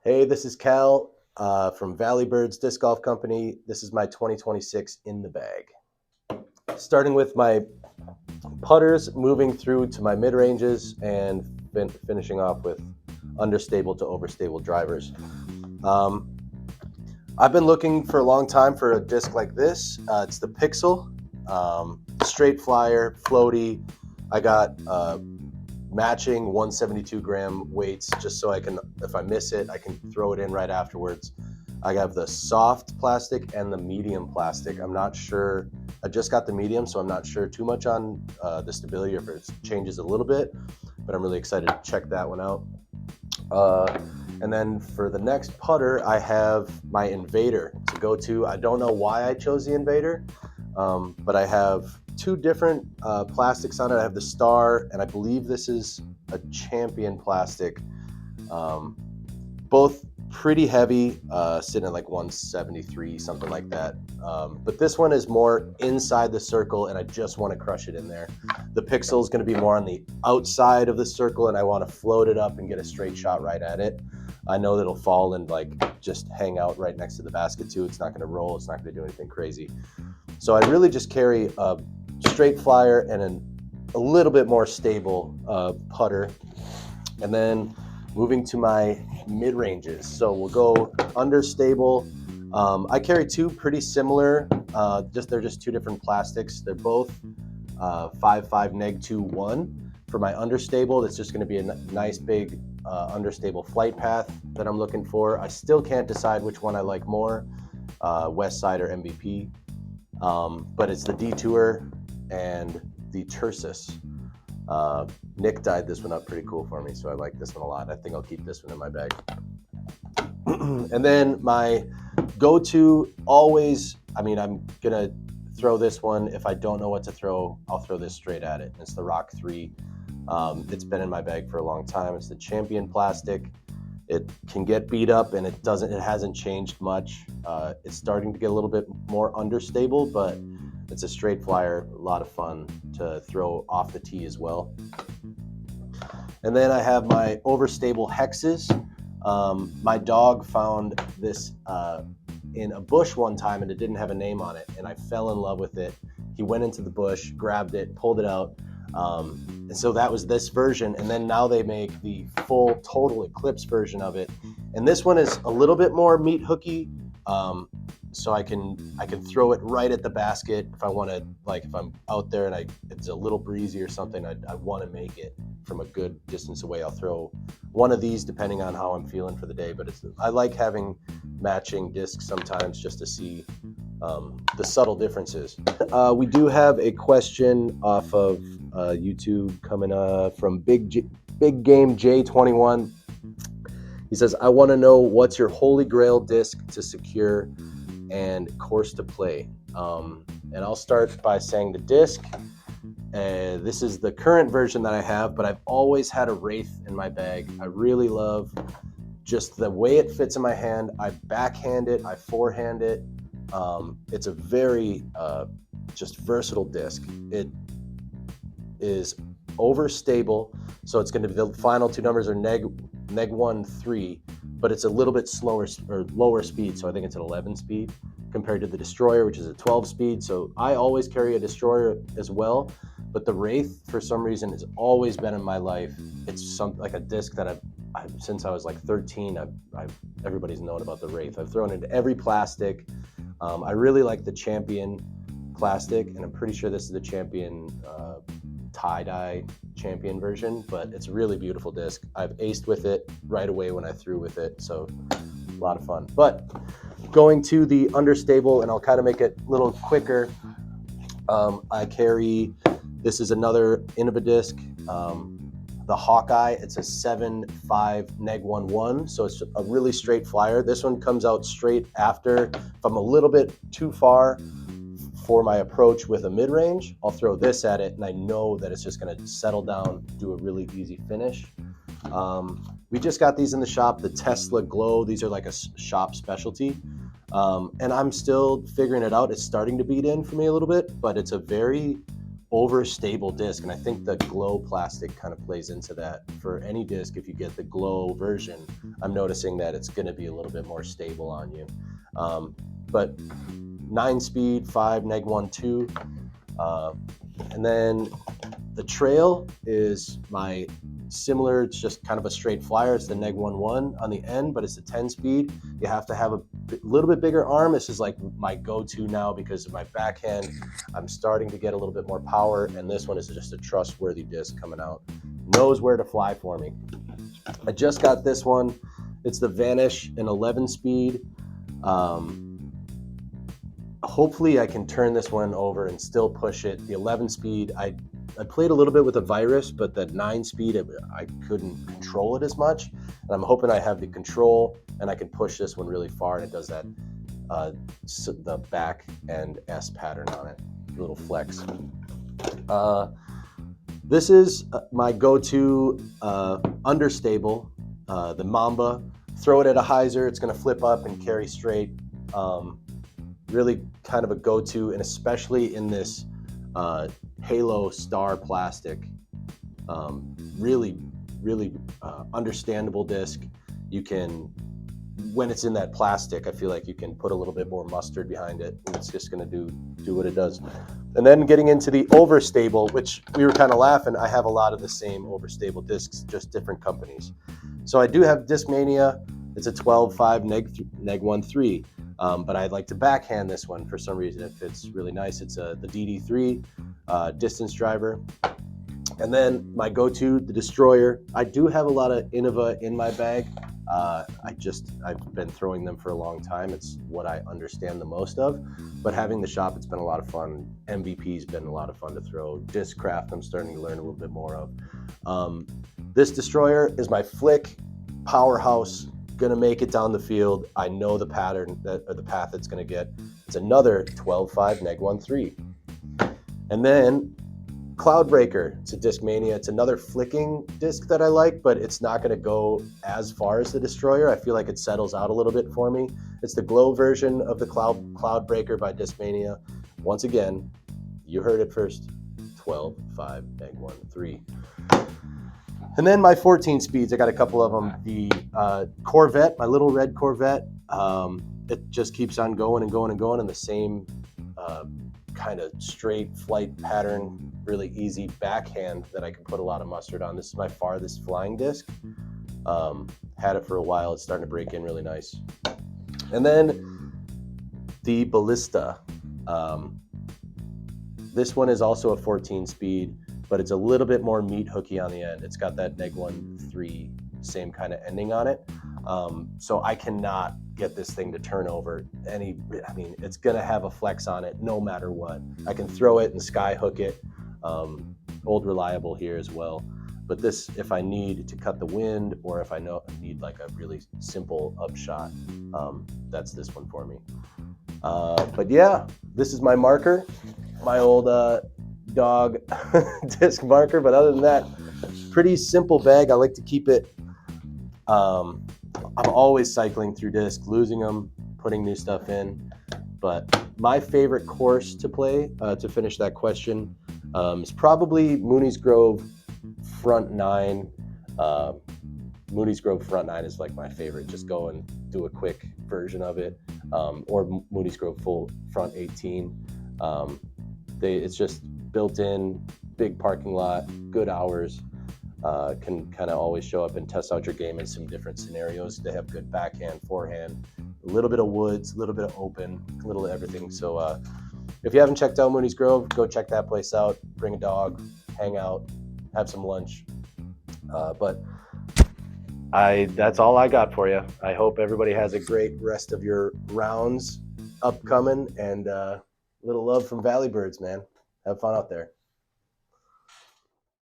Hey, this is Cal from Valley Birds Disc Golf Company. This is my 2026 in the bag. Starting with my putters, moving through to my mid ranges, and finishing off with understable to overstable drivers. Um, I've been looking for a long time for a disc like this. It's the Pixel, straight flyer, floaty. I got matching 172 gram weights just so I can, if I miss it, I can throw it in right afterwards. I have the soft plastic and the medium plastic. I'm not sure. I just got the medium, so I'm not sure too much on the stability or if it changes a little bit, but I'm really excited to check that one out. And then for the next putter, I have my Invader to go to. I don't know why I chose the Invader, but I have two different plastics on it. I have the Star, and I believe this is a Champion plastic. Both pretty heavy, sitting at like 173, something like that. But this one is more inside the circle, and I just want to crush it in there. The Pixel is going to be more on the outside of the circle, and I want to float it up and get a straight shot right at it. I know that it'll fall and like just hang out right next to the basket too. It's not going to roll. It's not going to do anything crazy. So I really just carry a straight flyer and a little bit more stable putter. And then moving to my mid ranges. So we'll go understable. I carry two pretty similar. They're just two different plastics. They're both 5.5 neg 2.1. For my understable, it's just going to be a nice big understable flight path that I'm looking for. I still can't decide which one I like more, West Side or MVP. But it's the Detour and the Tursus. Nick dyed this one up pretty cool for me, so I like this one a lot. I think I'll keep this one in my bag. And then my go-to always, I'm going to throw this one. If I don't know what to throw, I'll throw this straight at it. It's the Rock 3. It's been in my bag for a long time. It's the Champion plastic. It can get beat up, and it hasn't changed much. It's starting to get a little bit more understable, but it's a straight flyer, a lot of fun to throw off the tee as well. And then I have my overstable hexes. My dog found this in a bush one time, and it didn't have a name on it, and I fell in love with it. He went into the bush, grabbed it, pulled it out, and so that was this version. And then now they make the full total Eclipse version of it, and this one is a little bit more meat hooky, so I can throw it right at the basket if I want to. Like if I'm out there and it's a little breezy or something, I want to make it from a good distance away. I'll throw one of these depending on how I'm feeling for the day, but I like having matching discs sometimes just to see the subtle differences. We do have a question off of YouTube coming from Big Game J21. He says, I want to know what's your holy grail disc to secure and course to play. And I'll start by saying the disc. This is the current version that I have, but I've always had a Wraith in my bag. I really love just the way it fits in my hand. I backhand it, I forehand it. It's a very just versatile disc. It is overstable, so it's going to be, the final two numbers are neg 1 3, but it's a little bit slower or lower speed, so I think it's an 11 speed compared to the Destroyer, which is a 12 speed. So I always carry a Destroyer as well, but the Wraith for some reason has always been in my life. It's like a disc that I've since I was like 13. Everybody's known about the Wraith. I've thrown it into every plastic. I really like the Champion plastic, and I'm pretty sure this is the Champion tie-dye Champion version, but it's a really beautiful disc. I've aced with it right away when I threw with it, so a lot of fun. But going to the understable, and I'll kind of make it a little quicker, I carry, this is another Innova disc, the Hawkeye. It's a 7.5 neg 1.1, so it's a really straight flyer. This one comes out straight after. If I'm a little bit too far for my approach with a mid-range, I'll throw this at it, and I know that it's just going to settle down, do a really easy finish. We just got these in the shop, the Tesla Glow. These are like a shop specialty, and I'm still figuring it out. It's starting to beat in for me a little bit, but it's a very overstable disc, and I think the glow plastic kind of plays into that. For any disc, if you get the glow version, I'm noticing that it's going to be a little bit more stable on you. But 9-speed, 5 neg 1 2, and then the trail is my similar. It's just kind of a straight flyer. It's the neg 1 1 on the end, but it's a 10-speed. You have to have a little bit bigger arm. This is like my go-to now because of my backhand. I'm starting to get a little bit more power, and this one is just a trustworthy disc coming out. Knows where to fly for me. I just got this one. It's the Vanish, an 11-speed. Hopefully I can turn this one over and still push it. The 11-speed, I played a little bit with a Virus, but the 9-speed, I couldn't control it as much. And I'm hoping I have the control and I can push this one really far, and it does that, the back and S pattern on it, a little flex. This is my go-to understable, the Mamba. Throw it at a hyzer, it's gonna flip up and carry straight. Really kind of a go-to, and especially in this Halo Star plastic. Really understandable disc. You can, when it's in that plastic, I feel like you can put a little bit more mustard behind it, and it's just going to do what it does. And then getting into the overstable, which we were kind of laughing, I have a lot of the same overstable discs, just different companies. So I do have Discmania. It's a 12-5 neg 1 3. But I'd like to backhand this one for some reason. It fits really nice. It's the DD3 distance driver. And then my go-to, the Destroyer. I do have a lot of Innova in my bag. I've been throwing them for a long time. It's what I understand the most of. But having the shop, it's been a lot of fun. MVP's been a lot of fun to throw. Discraft, I'm starting to learn a little bit more of. This Destroyer is my flick powerhouse. Gonna make it down the field. I know the pattern or the path it's gonna get. It's another 12-5 neg 1 3. And then Cloudbreaker. It's a Discmania. It's another flicking disc that I like, but it's not gonna go as far as the Destroyer. I feel like it settles out a little bit for me. It's the glow version of the Cloudbreaker by Discmania. Once again, you heard it first. 12-5 neg 1 3. And then my 14 speeds, I got a couple of them. The Corvette, my little red Corvette, it just keeps on going and going and going in the same kind of straight flight pattern, really easy backhand that I can put a lot of mustard on. This is my farthest flying disc. Had it for a while. It's starting to break in really nice. And then the Ballista. This one is also a 14 speed, but it's a little bit more meat hooky on the end. It's got that neg 1 3, same kind of ending on it. So I cannot get this thing to turn over it's gonna have a flex on it no matter what. I can throw it and sky hook it. Old Reliable here as well. But this, if I need to cut the wind, or if I need like a really simple upshot, that's this one for me. But yeah, this is my marker, my old dog disc marker. But other than that, pretty simple bag. I like to keep it. I'm always cycling through disc, losing them, putting new stuff in. But my favorite course to play, to finish that question, is probably Mooney's Grove front 9. Mooney's Grove front 9 is like my favorite. Just go and do a quick version of it, or Mooney's Grove full front 18. It's just built in, big parking lot, good hours. Can kind of always show up and test out your game in some different scenarios. They have good backhand, forehand, a little bit of woods, a little bit of open, a little of everything. So if you haven't checked out Mooney's Grove, go check that place out. Bring a dog, hang out, have some lunch. But that's all I got for you. I hope everybody has a great rest of your rounds upcoming, and little love from Valley Birds, man. Have fun out there.